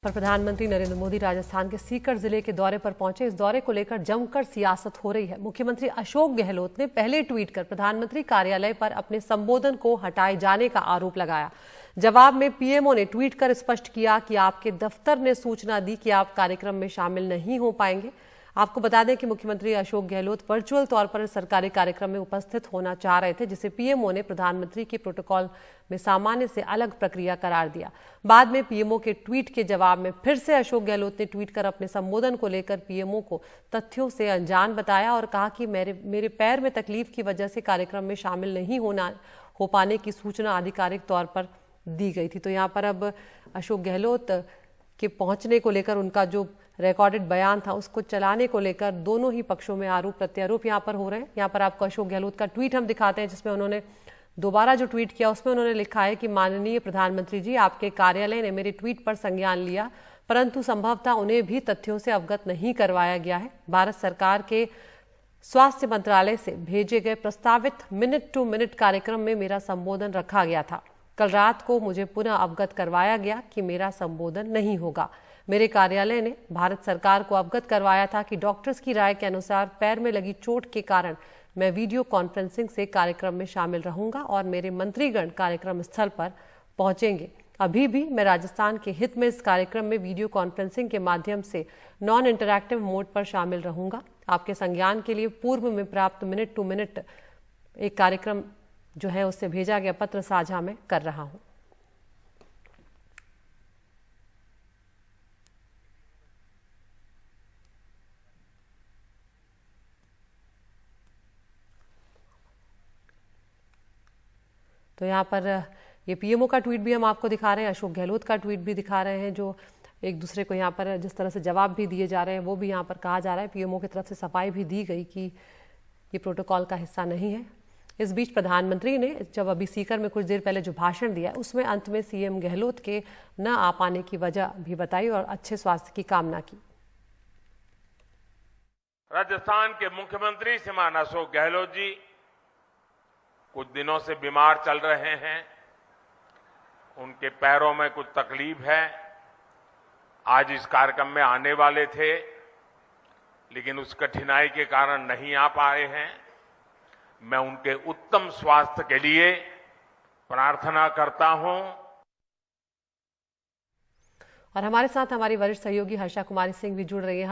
पर प्रधानमंत्री नरेंद्र मोदी राजस्थान के सीकर जिले के दौरे पर पहुंचे। इस दौरे को लेकर जमकर सियासत हो रही है। मुख्यमंत्री अशोक गहलोत ने पहले ट्वीट कर प्रधानमंत्री कार्यालय पर अपने संबोधन को हटाए जाने का आरोप लगाया। जवाब में पीएमओ ने ट्वीट कर स्पष्ट किया कि आपके दफ्तर ने सूचना दी कि आप कार्यक्रम में शामिल नहीं हो पाएंगे। आपको बता दें कि मुख्यमंत्री अशोक गहलोत वर्चुअल तौर पर सरकारी कार्यक्रम में उपस्थित होना चाह रहे थे, जिसे पीएमओ ने प्रधानमंत्री के प्रोटोकॉल में सामान्य से अलग प्रक्रिया करार दिया। बाद में पीएमओ के ट्वीट के जवाब में फिर से अशोक गहलोत ने ट्वीट कर अपने संबोधन को लेकर पीएमओ को तथ्यों से अनजान बताया और कहा कि मेरे पैर में तकलीफ की वजह से कार्यक्रम में शामिल नहीं हो पाने की सूचना आधिकारिक तौर पर दी गई थी। तो यहाँ पर अब अशोक गहलोत के पहुंचने को लेकर उनका जो रिकॉर्डेड बयान था उसको चलाने को लेकर दोनों ही पक्षों में आरोप प्रत्यारोप यहाँ पर हो रहे हैं। यहाँ पर आपको अशोक गहलोत का ट्वीट हम दिखाते हैं, जिसमें उन्होंने दोबारा जो ट्वीट किया उसमें उन्होंने लिखा है कि माननीय प्रधानमंत्री जी, आपके कार्यालय ने मेरे ट्वीट पर संज्ञान लिया, परंतु संभवतः उन्हें भी तथ्यों से अवगत नहीं करवाया गया है। भारत सरकार के स्वास्थ्य मंत्रालय से भेजे गए प्रस्तावित मिनट टू मिनट कार्यक्रम में मेरा संबोधन रखा गया था। कल रात को मुझे पुनः अवगत करवाया गया कि मेरा संबोधन नहीं होगा। मेरे कार्यालय ने भारत सरकार को अवगत करवाया था कि डॉक्टर्स की राय के अनुसार पैर में लगी चोट के कारण मैं वीडियो कॉन्फ्रेंसिंग से कार्यक्रम में शामिल रहूंगा और मेरे मंत्रीगण कार्यक्रम स्थल पर पहुंचेंगे। अभी भी मैं राजस्थान के हित में इस कार्यक्रम में वीडियो कॉन्फ्रेंसिंग के माध्यम से नॉन इंटरैक्टिव मोड पर शामिल रहूंगा। आपके संज्ञान के लिए पूर्व में प्राप्त मिनट टू मिनट एक कार्यक्रम जो है उससे भेजा गया पत्र साझा में कर रहा हूं। तो यहाँ पर ये पीएमओ का ट्वीट भी हम आपको दिखा रहे हैं, अशोक गहलोत का ट्वीट भी दिखा रहे हैं, जो एक दूसरे को यहाँ पर जिस तरह से जवाब भी दिए जा रहे हैं वो भी यहाँ पर कहा जा रहा है। पीएमओ की तरफ से सफाई भी दी गई कि ये प्रोटोकॉल का हिस्सा नहीं है। इस बीच प्रधानमंत्री ने जब अभी सीकर में कुछ देर पहले जो भाषण दिया उसमें अंत में सीएम गहलोत के न आ पाने की वजह भी बताई और अच्छे स्वास्थ्य की कामना की। राजस्थान के मुख्यमंत्री श्रीमान अशोक गहलोत जी कुछ दिनों से बीमार चल रहे हैं। उनके पैरों में कुछ तकलीफ है। आज इस कार्यक्रम में आने वाले थे, लेकिन उस कठिनाई के कारण नहीं आ पाए हैं। मैं उनके उत्तम स्वास्थ्य के लिए प्रार्थना करता हूं। और हमारे साथ हमारी वरिष्ठ सहयोगी हर्षा कुमारी सिंह भी जुड़ रही है।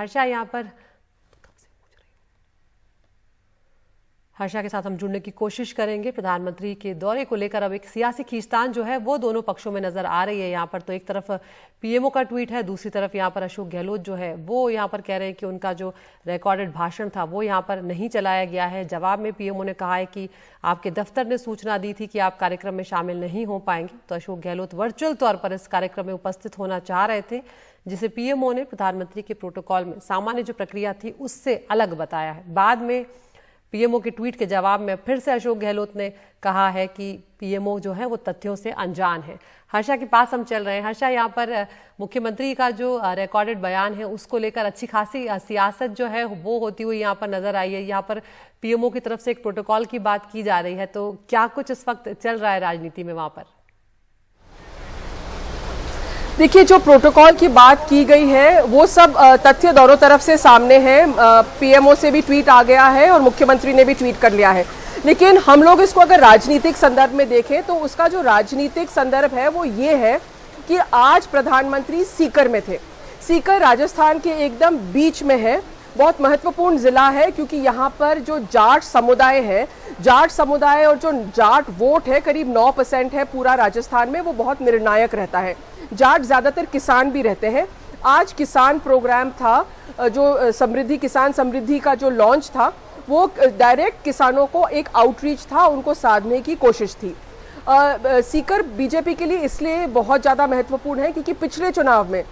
हर्षा के साथ हम जुड़ने की कोशिश करेंगे। प्रधानमंत्री के दौरे को लेकर अब एक सियासी खींचतान जो है वो दोनों पक्षों में नजर आ रही है। यहाँ पर तो एक तरफ पीएमओ का ट्वीट है, दूसरी तरफ यहाँ पर अशोक गहलोत जो है वो यहाँ पर कह रहे हैं कि उनका जो रिकॉर्डेड भाषण था वो यहाँ पर नहीं चलाया गया है। जवाब में पीएमओ ने कहा है कि आपके दफ्तर ने सूचना दी थी कि आप कार्यक्रम में शामिल नहीं हो पाएंगे। तो अशोक गहलोत वर्चुअल तौर पर इस कार्यक्रम में उपस्थित होना चाह रहे थे, जिसे पीएमओ ने प्रधानमंत्री के प्रोटोकॉल में सामान्य जो प्रक्रिया थी उससे अलग बताया है। बाद में पीएमओ के ट्वीट के जवाब में फिर से अशोक गहलोत ने कहा है कि पीएमओ जो है वो तथ्यों से अनजान है। हर्षा के पास हम चल रहे हैं। हर्षा, यहाँ पर मुख्यमंत्री का जो रिकॉर्डेड बयान है उसको लेकर अच्छी खासी सियासत जो है वो होती हुई यहाँ पर नजर आई है। यहाँ पर पीएमओ की तरफ से एक प्रोटोकॉल की बात की जा रही है, तो क्या कुछ इस वक्त चल रहा है राजनीति में वहां पर? देखिए, जो प्रोटोकॉल की बात की गई है वो सब तथ्य दोनों तरफ से सामने हैं। पीएमओ से भी ट्वीट आ गया है और मुख्यमंत्री ने भी ट्वीट कर लिया है। लेकिन हम लोग इसको अगर राजनीतिक संदर्भ में देखें तो उसका जो राजनीतिक संदर्भ है वो ये है कि आज प्रधानमंत्री सीकर में थे। सीकर राजस्थान के एकदम बीच में है, बहुत महत्वपूर्ण जिला है, क्योंकि यहाँ पर जो जाट समुदाय है, जाट समुदाय और जो जाट वोट है करीब 9% है पूरा राजस्थान में, वो बहुत निर्णायक रहता है। जाट ज्यादातर किसान भी रहते हैं। आज किसान प्रोग्राम था, जो किसान समृद्धि का जो लॉन्च था वो डायरेक्ट किसानों को एक आउटरीच था, उनको साधने की कोशिश थी। सीकर बीजेपी के लिए इसलिए बहुत ज्यादा महत्वपूर्ण है क्योंकि पिछले चुनाव में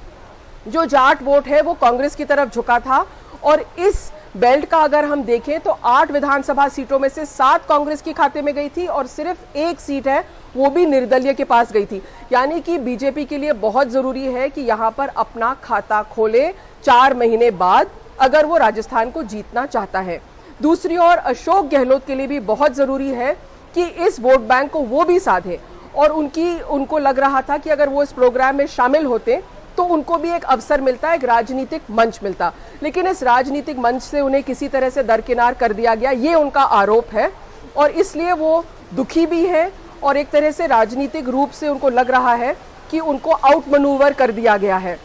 जो जाट वोट है वो कांग्रेस की तरफ झुका था और इस बेल्ट का अगर हम देखें तो 8 विधानसभा सीटों में से 7 कांग्रेस के खाते में गई थी और सिर्फ 1 सीट है वो भी निर्दलीय के पास गई थी। यानी कि बीजेपी के लिए बहुत जरूरी है कि यहां पर अपना खाता खोले 4 महीने बाद, अगर वो राजस्थान को जीतना चाहता है। दूसरी ओर अशोक गहलोत के लिए भी बहुत जरूरी है कि इस वोट बैंक को वो भी साधे और उनको लग रहा था कि अगर वो इस प्रोग्राम में शामिल होते तो उनको भी एक अवसर मिलता, एक राजनीतिक मंच मिलता। लेकिन इस राजनीतिक मंच से उन्हें किसी तरह से दरकिनार कर दिया गया, ये उनका आरोप है और इसलिए वो दुखी भी है और एक तरह से राजनीतिक रूप से उनको लग रहा है कि उनको आउट मनूवर कर दिया गया है।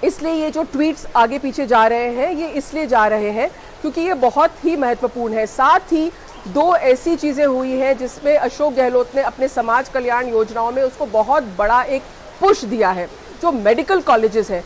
इसलिए ये जो ट्वीट्स आगे पीछे जा रहे हैं, ये इसलिए जा रहे हैं क्योंकि ये बहुत ही महत्वपूर्ण है। साथ ही दो ऐसी चीजें हुई हैं जिसमें अशोक गहलोत ने अपने समाज कल्याण योजनाओं में उसको बहुत बड़ा एक पुश दिया है। जो मेडिकल कॉलेजेस हैं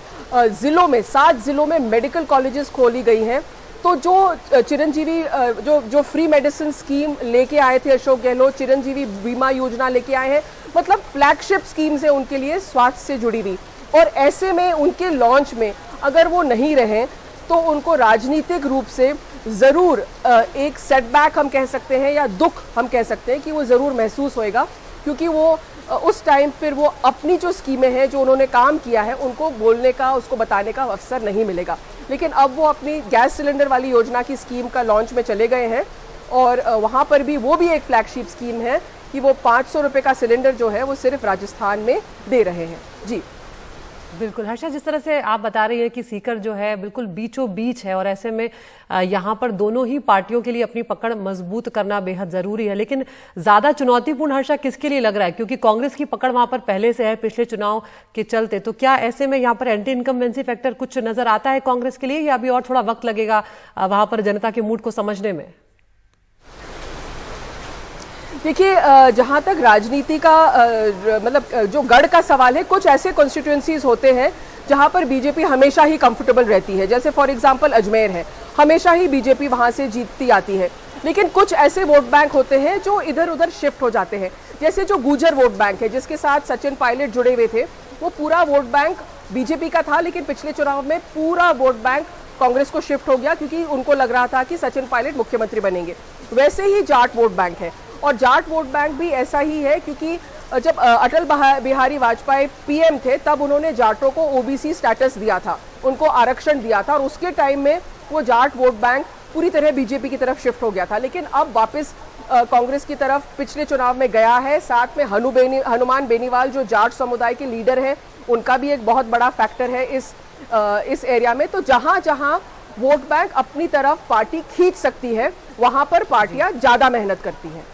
जिलों में, 7 जिलों में मेडिकल कॉलेजेस खोली गई हैं। तो जो चिरंजीवी जो फ्री मेडिसिन स्कीम लेके आए थे अशोक गहलोत, चिरंजीवी बीमा योजना लेके आए हैं, मतलब फ्लैगशिप स्कीम्स है उनके लिए स्वास्थ्य से जुड़ी हुई। और ऐसे में उनके लॉन्च में अगर वो नहीं रहे तो उनको राजनीतिक रूप से जरूर एक सेटबैक हम कह सकते हैं या दुख हम कह सकते हैं कि वो जरूर महसूस होएगा, क्योंकि वो उस टाइम फिर वो अपनी जो स्कीमें हैं, जो उन्होंने काम किया है, उनको बोलने का, उसको बताने का अवसर नहीं मिलेगा। लेकिन अब वो अपनी गैस सिलेंडर वाली योजना की स्कीम का लॉन्च में चले गए हैं और वहाँ पर भी वो भी एक फ्लैगशिप स्कीम है कि वो 500 रुपये का सिलेंडर जो है वो सिर्फ राजस्थान में दे रहे हैं। जी बिल्कुल हर्षा, जिस तरह से आप बता रही हैं कि सीकर जो है बिल्कुल बीचों बीच है और ऐसे में यहाँ पर दोनों ही पार्टियों के लिए अपनी पकड़ मजबूत करना बेहद जरूरी है। लेकिन ज्यादा चुनौतीपूर्ण हर्षा किसके लिए लग रहा है, क्योंकि कांग्रेस की पकड़ वहां पर पहले से है पिछले चुनाव के चलते, तो क्या ऐसे में यहाँ पर एंटी इनकम्बेंसी फैक्टर कुछ नजर आता है कांग्रेस के लिए, या अभी और थोड़ा वक्त लगेगा वहां पर जनता के मूड को समझने में? देखिए, जहां तक राजनीति का मतलब जो गढ़ का सवाल है, कुछ ऐसे कॉन्स्टिट्यूएंसीज होते हैं जहां पर बीजेपी हमेशा ही कंफर्टेबल रहती है। जैसे फॉर एग्जांपल अजमेर है, हमेशा ही बीजेपी वहां से जीतती आती है। लेकिन कुछ ऐसे वोट बैंक होते हैं जो इधर उधर शिफ्ट हो जाते हैं। जैसे जो गुर्जर वोट बैंक है, जिसके साथ सचिन पायलट जुड़े हुए थे, वो पूरा वोट बैंक बीजेपी का था, लेकिन पिछले चुनाव में पूरा वोट बैंक कांग्रेस को शिफ्ट हो गया क्योंकि उनको लग रहा था कि सचिन पायलट मुख्यमंत्री बनेंगे। वैसे ही जाट वोट बैंक है, और जाट वोट बैंक भी ऐसा ही है क्योंकि जब अटल बिहारी वाजपेयी पीएम थे तब उन्होंने जाटों को ओबीसी स्टेटस दिया था, उनको आरक्षण दिया था, और उसके टाइम में वो जाट वोट बैंक पूरी तरह बीजेपी की तरफ शिफ्ट हो गया था। लेकिन अब वापस कांग्रेस की तरफ पिछले चुनाव में गया है। साथ में हनुमान बेनीवाल जो जाट समुदाय के लीडर हैं, उनका भी एक बहुत बड़ा फैक्टर है इस एरिया में। तो जहां जहां वोट बैंक अपनी तरफ पार्टी खींच सकती है, वहां पर पार्टियां ज्यादा मेहनत करती हैं।